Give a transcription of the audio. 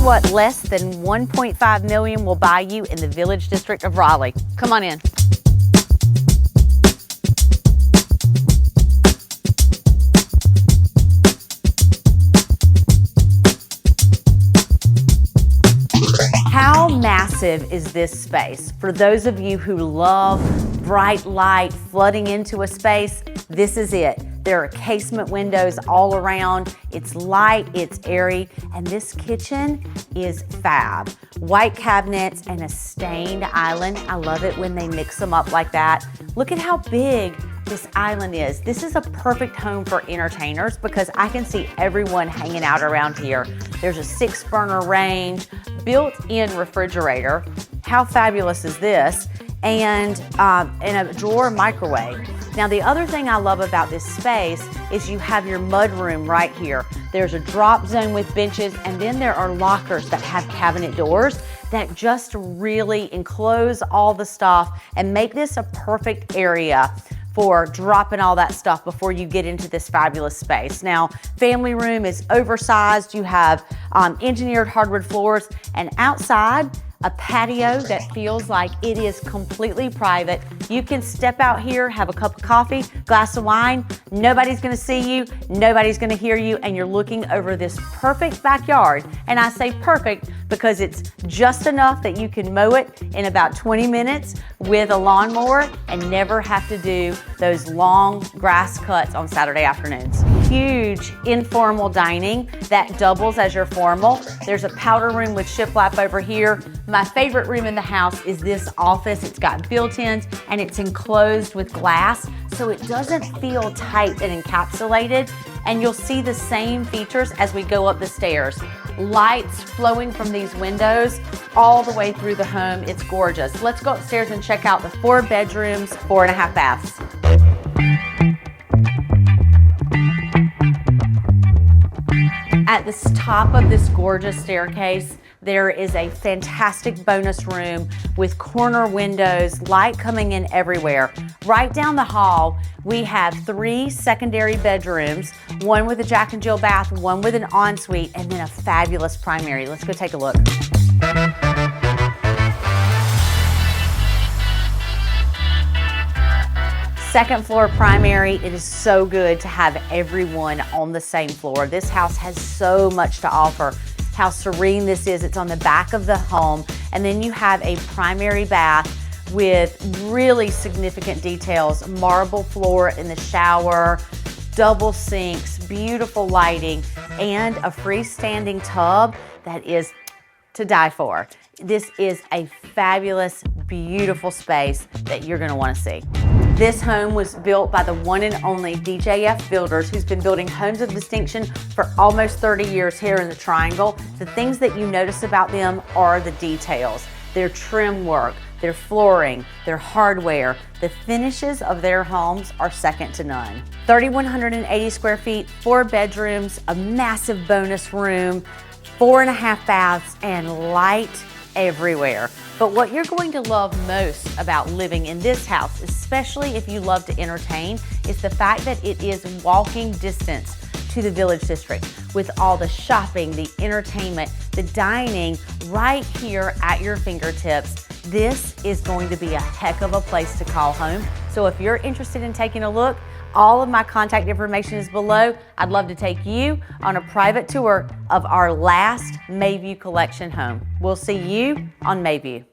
What less than $1.5 million will buy you in the Village District of Raleigh. Come on in. How massive is this space? For those of you who love bright light flooding into a space, this is it. There are casement windows all around. It's light, it's airy, and this kitchen is fab. White cabinets and a stained island. I love it when they mix them up like that. Look at how big this island is. This is a perfect home for entertainers because I can see everyone hanging out around here. There's a 6-burner range, built-in refrigerator. How fabulous is this? And a drawer microwave. Now the other thing I love about this space is you have your mud room right here. There's a drop zone with benches, and then there are lockers that have cabinet doors that just really enclose all the stuff and make this a perfect area for dropping all that stuff before you get into this fabulous space. Now, family room is oversized. You have engineered hardwood floors, and outside, a patio that feels like it is completely private. You can step out here, have a cup of coffee, glass of wine. Nobody's gonna see you, nobody's gonna hear you, and you're looking over this perfect backyard. And I say perfect because it's just enough that you can mow it in about 20 minutes with a lawnmower and never have to do those long grass cuts on Saturday afternoons. Huge informal dining that doubles as your formal. There's a powder room with shiplap over here. My favorite room in the house is this office. It's got built-ins and it's enclosed with glass, so it doesn't feel tight and encapsulated. And you'll see the same features as we go up the stairs. Lights flowing from these windows all the way through the home. It's gorgeous. Let's go upstairs and check out the 4 bedrooms, 4.5 baths. At the top of this gorgeous staircase, there is a fantastic bonus room with corner windows, light coming in everywhere. Right down the hall, we have 3 secondary bedrooms, one with a Jack and Jill bath, one with an ensuite, and then a fabulous primary. Let's go take a look. Second floor primary. It is so good to have everyone on the same floor. This house has so much to offer. How serene this is. It's on the back of the home. And then you have a primary bath with really significant details. Marble floor in the shower, double sinks, beautiful lighting, and a freestanding tub that is to die for. This is a fabulous, beautiful space that you're gonna wanna see. This home was built by the one and only DJF Builders, who's been building homes of distinction for almost 30 years here in the Triangle. The things that you notice about them are the details. Their trim work, their flooring, their hardware. The finishes of their homes are second to none. 3,180 square feet, 4 bedrooms, a massive bonus room, 4.5 baths, and light everywhere. But what you're going to love most about living in this house, especially if you love to entertain, is the fact that it is walking distance to the Village District with all the shopping, the entertainment, the dining right here at your fingertips. This is going to be a heck of a place to call home. So if you're interested in taking a look, all of my contact information is below. I'd love to take you on a private tour of our last Mayview Collection home. We'll see you on Mayview.